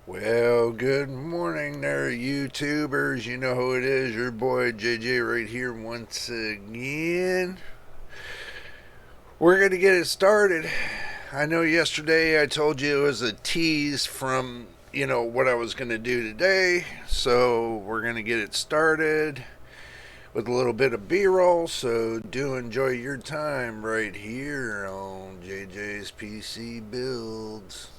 Well, good morning there, YouTubers. You know who it is, your boy JJ right here once again. We're going to get it started. I know yesterday I told you it was a tease from, what I was going to do today. So we're going to get it started with a little bit of B roll. So do enjoy your time right here on JJ's PC Builds.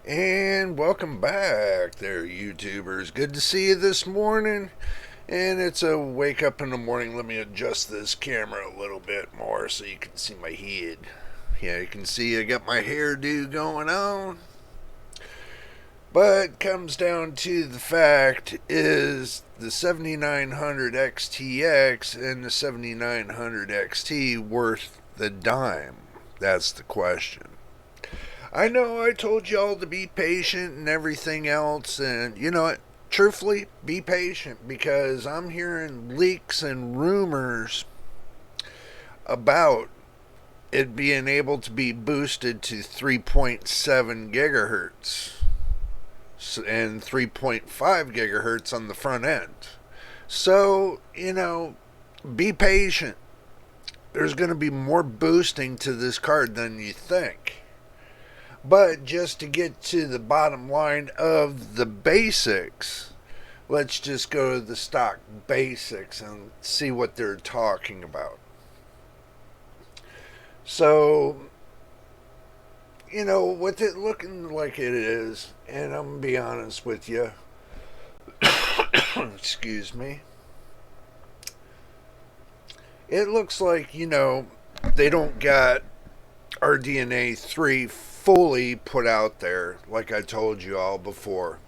And welcome back there, YouTubers. Good to see you this morning. And it's a wake up in the morning. Let me adjust this camera a little bit more so you can see my head. Yeah, you can see I got my hairdo going on. But comes down to the fact is the 7900 XTX and the 7900 XT worth the dime? That's the question. I know I told y'all to be patient and everything else, and you know what? Truthfully, be patient because I'm hearing leaks and rumors about it being able to be boosted to 3.7 gigahertz and 3.5 gigahertz on the front end. So, be patient. There's going to be more boosting to this card than you think. But just to get to the bottom line of the basics, let's just go to the stock basics and see what they're talking about. So, with it looking like it is, and I'm going to be honest with you, excuse me, it looks like, they don't got RDNA 3 fully put out there, like I told you all before.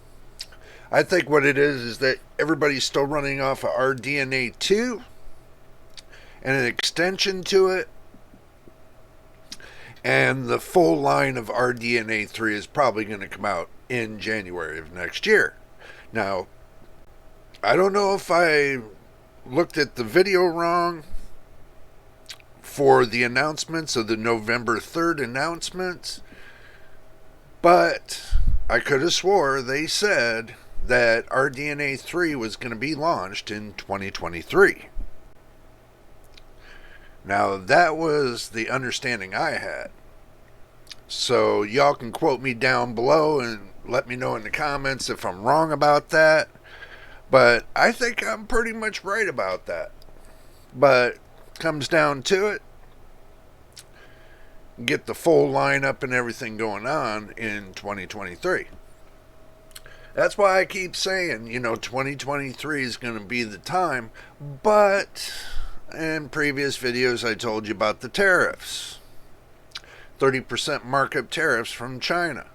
I think what it is that everybody's still running off of RDNA 2 and an extension to it, and the full line of RDNA 3 is probably going to come out in January of next year. Now, I don't know if I looked at the video wrong for the announcements of the November 3rd announcements, but I could have swore they said that RDNA 3 was going to be launched in 2023. Now, that was the understanding I had. So, y'all can quote me down below and let me know in the comments if I'm wrong about that. But I think I'm pretty much right about that. But comes down to it, get the full lineup and everything going on in 2023. That's why I keep saying, 2023 is going to be the time. But in previous videos, I told you about the tariffs 30% markup tariffs from China.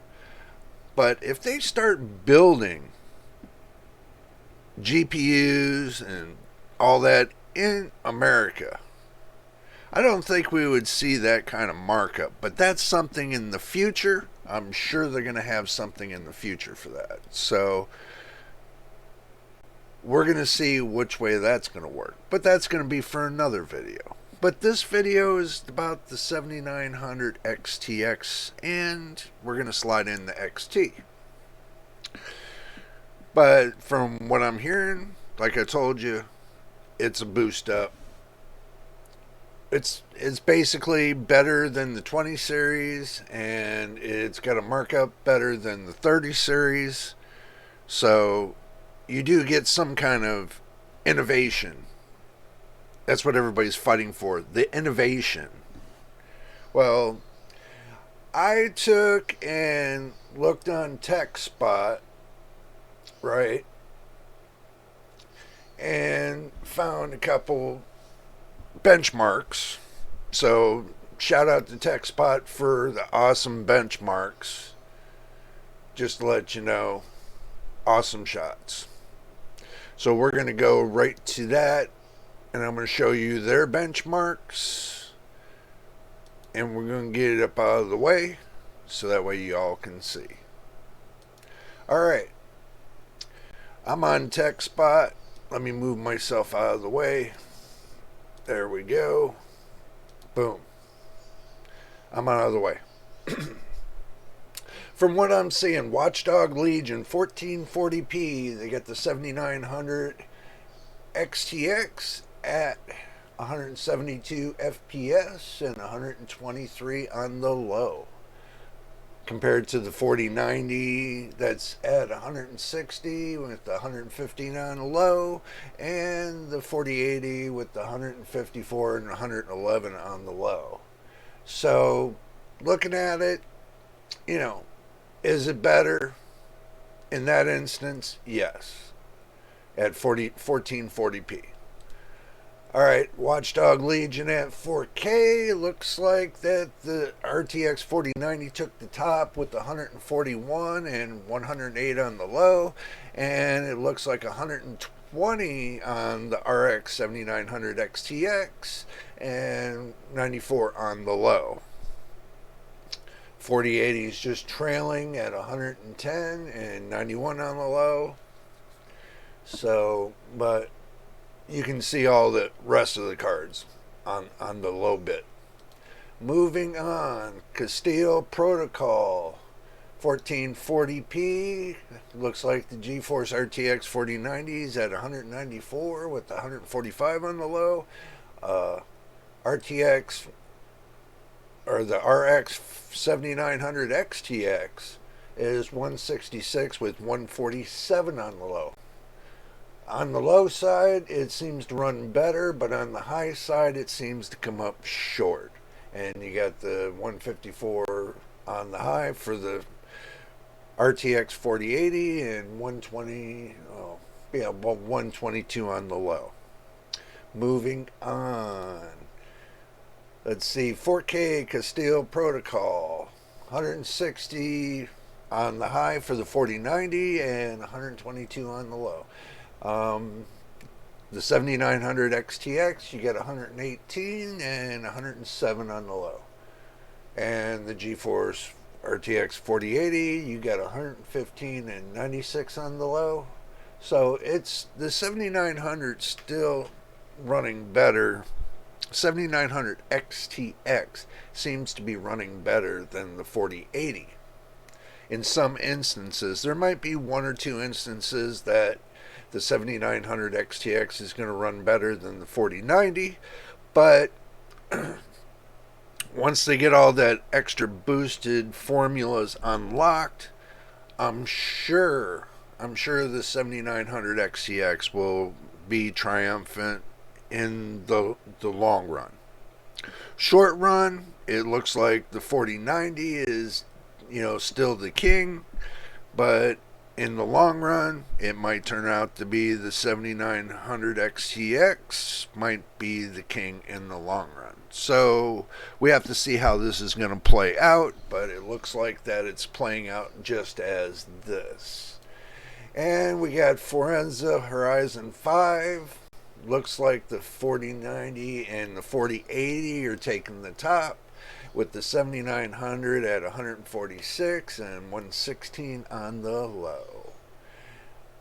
But if they start building GPUs and all that in America, I don't think we would see that kind of markup, but that's something in the future. I'm sure they're going to have something in the future for that. So we're going to see which way that's going to work, but that's going to be for another video. But this video is about the 7900 XTX, and we're going to slide in the XT. But from what I'm hearing, like I told you, it's a boost up. It's basically better than the 20 series, and it's got a markup better than the 30 series. So you do get some kind of innovation. That's what everybody's fighting for, the innovation. Well, I took and looked on TechSpot, right, and found a couple benchmarks. So shout out to TechSpot for the awesome benchmarks. just to let you know, awesome shots. So we're going to go right to that, and I'm going to show you their benchmarks, and we're going to get it up out of the way so that way you all can see. Alright, I'm on TechSpot. Let me move myself out of the way. There we go. Boom. I'm out of the way. From what I'm seeing, Watchdog Legion 1440p, they get the 7900 XTX at 172 FPS and 123 on the low, compared to the 4090 that's at 160 with the 115 on the low, and the 4080 with the 154 and 111 on the low. So looking at it, you know, is it better in that instance? Yes, at 1440p. Alright, Watchdog Legion at 4K. Looks like that the RTX 4090 took the top with the 141 and 108 on the low, and it looks like 120 on the RX 7900 XTX and 94 on the low. 4080 is just trailing at 110 and 91 on the low. So, but you can see all the rest of the cards on the low bit. Moving on, Castillo Protocol 1440p. Looks like the GeForce RTX 4090s at 194 with 145 on the low. RTX or the RX 7900 XTX is 166 with 147 on the low. On the low side, it seems to run better, but on the high side, it seems to come up short. And you got the 154 on the high for the RTX 4080 and 122 on the low. Moving on. Let's see, 4K Castillo Protocol, 160 on the high for the 4090 and 122 on the low. The 7900 XTX, you get 118 and 107 on the low. And the GeForce RTX 4080, you get 115 and 96 on the low. So it's the 7900 still running better. 7900 XTX seems to be running better than the 4080. In some instances, there might be one or two instances that the 7900 XTX is going to run better than the 4090, but once they get all that extra boosted formulas unlocked, I'm sure the 7900 XTX will be triumphant in the long run. Short run, it looks like the 4090 is, still the king, but in the long run, it might turn out to be the 7900 XTX might be the king in the long run. So we have to see how this is going to play out, but it looks like that it's playing out just as this. And we got Forza Horizon 5. Looks like the 4090 and the 4080 are taking the top, with the 7900 at 146 and 116 on the low.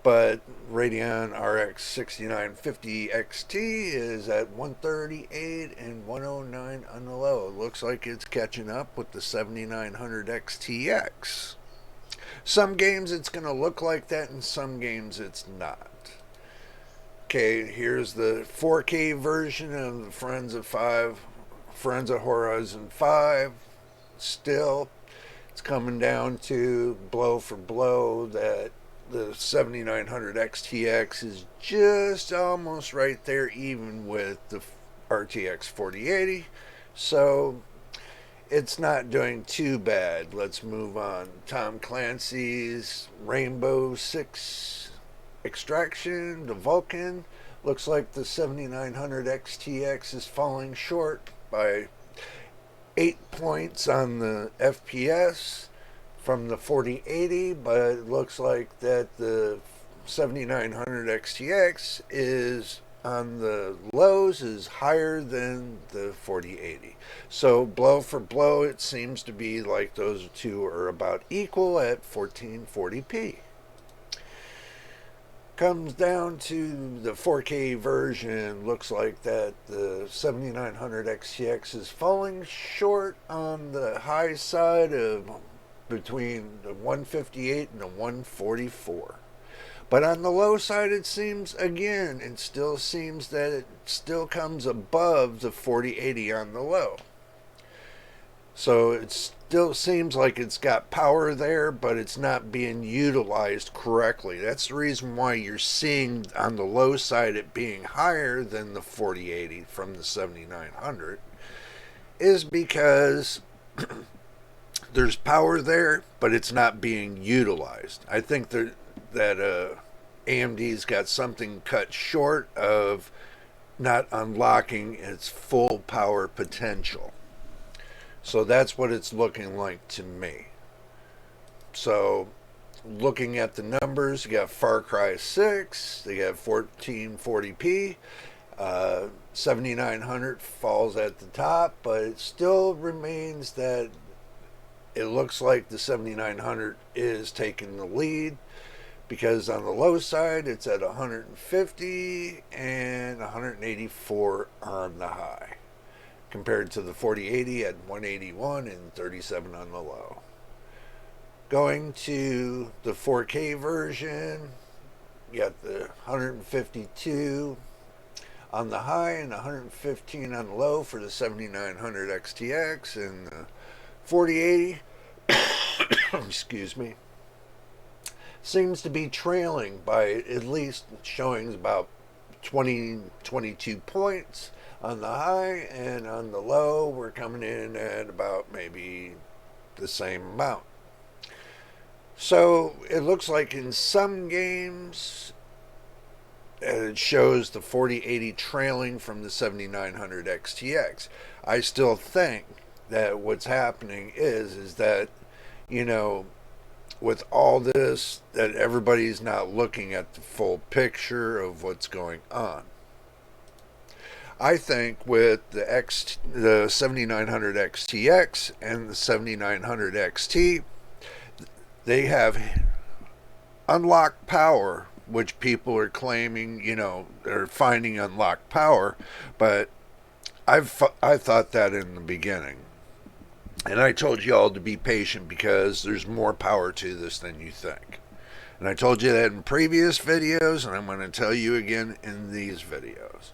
But Radeon RX 6950 XT is at 138 and 109 on the low. It looks like it's catching up with the 7900 XTX. Some games it's going to look like that, and some games it's not. Okay, here's the 4K version of the Forza Horizon 5. Still, it's coming down to blow for blow that the 7900 XTX is just almost right there, even with the RTX 4080. So it's not doing too bad. Let's move on. Tom Clancy's Rainbow Six Extraction, the Vulcan. Looks like the 7900 XTX is falling short by 8 points on the FPS, from the 4080, but it looks like that the 7900 XTX is on the lows is higher than the 4080. So blow for blow, it seems to be like those two are about equal at 1440p. Comes down to the 4K version, looks like that the 7900 XTX is falling short on the high side of between the 158 and the 144. But on the low side, it seems, again, it still seems that it still comes above the 4080 on the low. So it still seems like it's got power there, but it's not being utilized correctly. That's the reason why you're seeing on the low side it being higher than the 4080 from the 7900, is because there's power there, but it's not being utilized. I think that AMD's got something cut short of not unlocking its full power potential. So that's what it's looking like to me. So looking at the numbers, you got Far Cry 6, they got 1440p, 7900 falls at the top, but it still remains that it looks like the 7900 is taking the lead, because on the low side it's at 150 and 184 on the high, compared to the 4080 at 181 and 37 on the low. Going to the 4K version, you got the 152 on the high and 115 on the low for the 7900 XTX, and the 4080 excuse me, seems to be trailing by at least showing about 22 points on the high, and on the low we're coming in at about maybe the same amount. So it looks like in some games it shows the 4080 trailing from the 7900 XTX. I still think that what's happening is that, you know, with all this, that everybody's not looking at the full picture of what's going on. I think with the 7900 XTX and the 7900 XT, they have unlocked power, which people are claiming, you know, they're finding unlocked power, but I thought that in the beginning. And I told you all to be patient because there's more power to this than you think. And I told you that in previous videos, and I'm going to tell you again in these videos.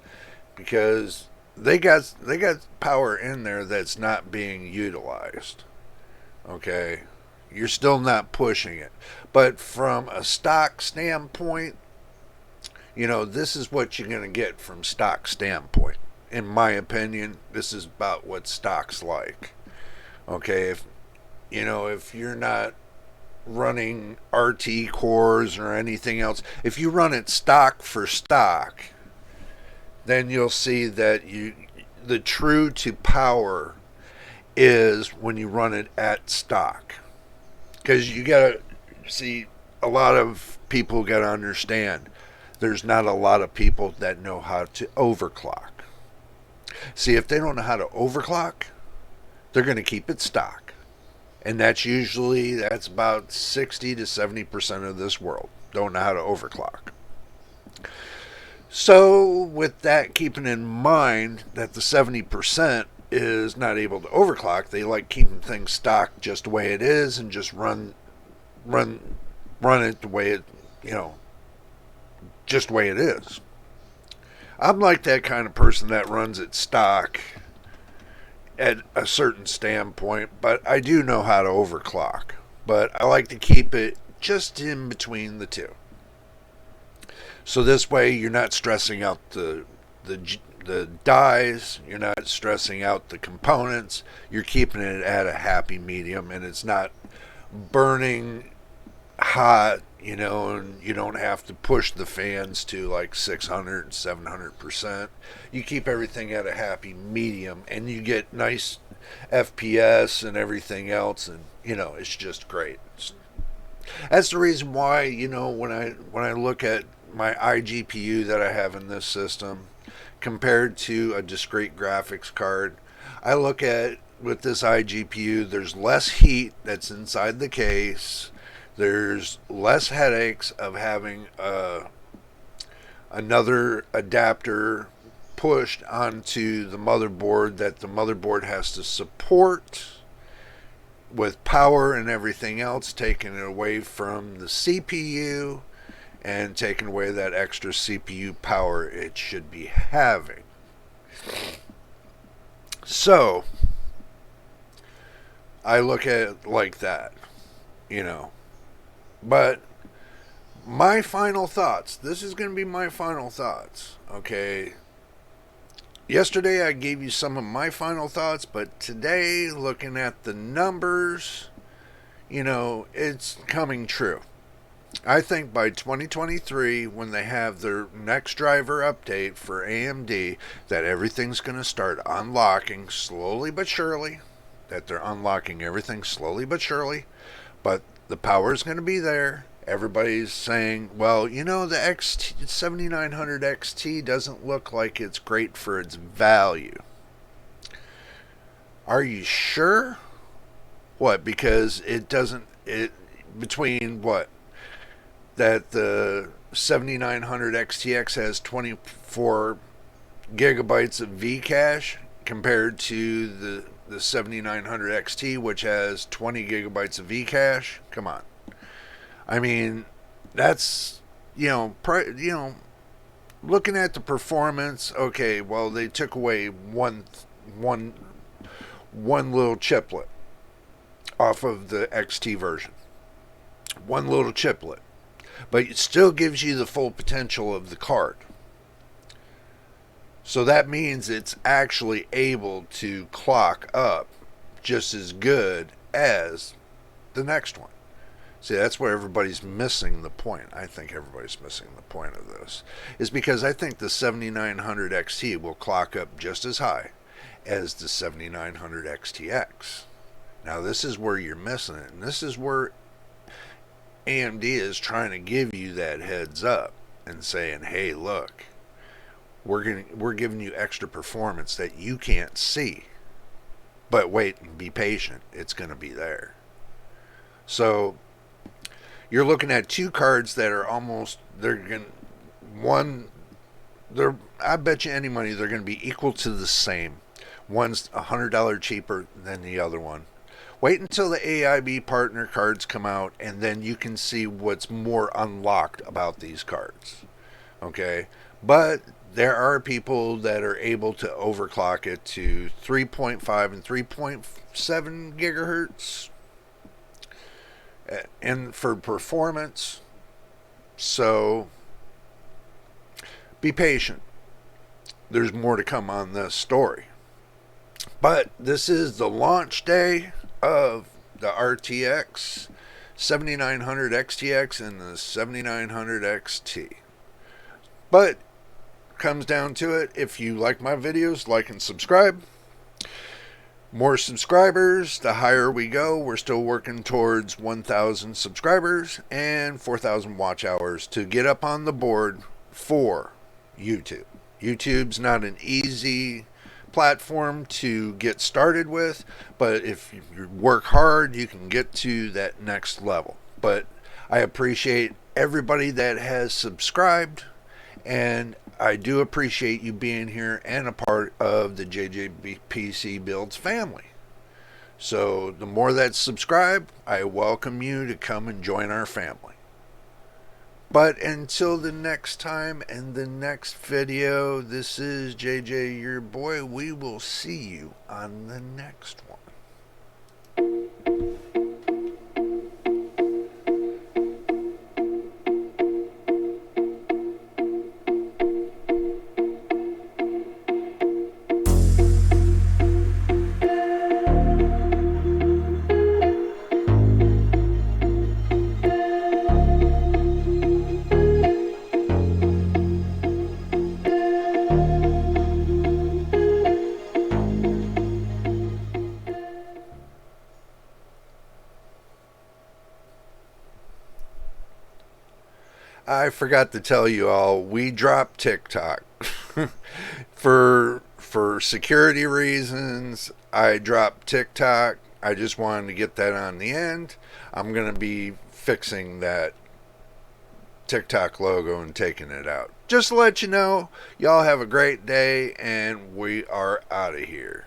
Because they got power in there that's not being utilized. Okay? You're still not pushing it. But from a stock standpoint, you know, this is what you're going to get from stock standpoint. In my opinion, this is about what stock's like. Okay, if you're not running RT cores or anything else, if you run it stock for stock, then you'll see that the true to power is when you run it at stock. Because you gotta see, a lot of people gotta understand, there's not a lot of people that know how to overclock. See, if they don't know how to overclock, they're going to keep it stock. And that's about 60 to 70% of this world don't know how to overclock. So with that, keeping in mind that the 70% is not able to overclock, they like keeping things stock just the way it is and just run it the way it, just the way it is. I'm like that kind of person that runs it stock at a certain standpoint, but I do know how to overclock. But I like to keep it just in between the two. So this way you're not stressing out the dies, you're not stressing out the components, you're keeping it at a happy medium, and it's not burning hot, and you don't have to push the fans to like 600 and 700%. You keep everything at a happy medium, and you get nice FPS and everything else, and it's just great. That's the reason why, when I look at my iGPU that I have in this system compared to a discrete graphics card, I look at with this iGPU, there's less heat that's inside the case. There's less headaches of having another adapter pushed onto the motherboard that the motherboard has to support with power and everything else, taking it away from the CPU and taking away that extra CPU power it should be having. So I look at it like that, But my final thoughts. This is going to be my final thoughts, okay? Yesterday I gave you some of my final thoughts, but today, looking at the numbers, it's coming true. I think by 2023, when they have their next driver update for AMD, that everything's going to start unlocking slowly but surely. That they're unlocking everything slowly but surely. But the power is going to be there. Everybody's saying, well, the XT 7900 XT doesn't look like it's great for its value. Are you sure? What? Because between what? That the 7900 XTX has 24 gigabytes of Vcache compared to the 7900 XT, which has 20 gigabytes of Vcache. Come on. I mean, that's, looking at the performance, okay, well, they took away one little chiplet off of the XT version. One little chiplet. But it still gives you the full potential of the card. So that means it's actually able to clock up just as good as the next one. See, that's where everybody's missing the point. I think everybody's missing the point of this. Is because I think the 7900 XT will clock up just as high as the 7900 XTX. Now, this is where you're missing it. And this is where AMD is trying to give you that heads up and saying, hey, look, we're giving you extra performance that you can't see. But wait and be patient. It's going to be there. So you're looking at two cards that are I bet you any money they're going to be equal to the same. One's $100 cheaper than the other one. Wait until the AIB partner cards come out, and then you can see what's more unlocked about these cards. Okay? But there are people that are able to overclock it to 3.5 and 3.7 gigahertz. And for performance, so be patient. There's more to come on this story. But this is the launch day of the RTX 7900 XTX and the 7900 XT. But comes down to it, if you like my videos, like and subscribe. More subscribers, the higher we go. We're still working towards 1,000 subscribers and 4,000 watch hours to get up on the board for YouTube. YouTube's not an easy platform to get started with, but if you work hard, you can get to that next level. But I appreciate everybody that has subscribed, and I do appreciate you being here and a part of the JJPC Builds family. So the more that subscribe, I welcome you to come and join our family. But until the next time and the next video, this is JJ, your boy. We will see you on the next one. I forgot to tell you all, we dropped TikTok. For security reasons, I dropped TikTok. I just wanted to get that on the end. I'm going to be fixing that TikTok logo and taking it out. Just to let you know, y'all have a great day, and we are out of here.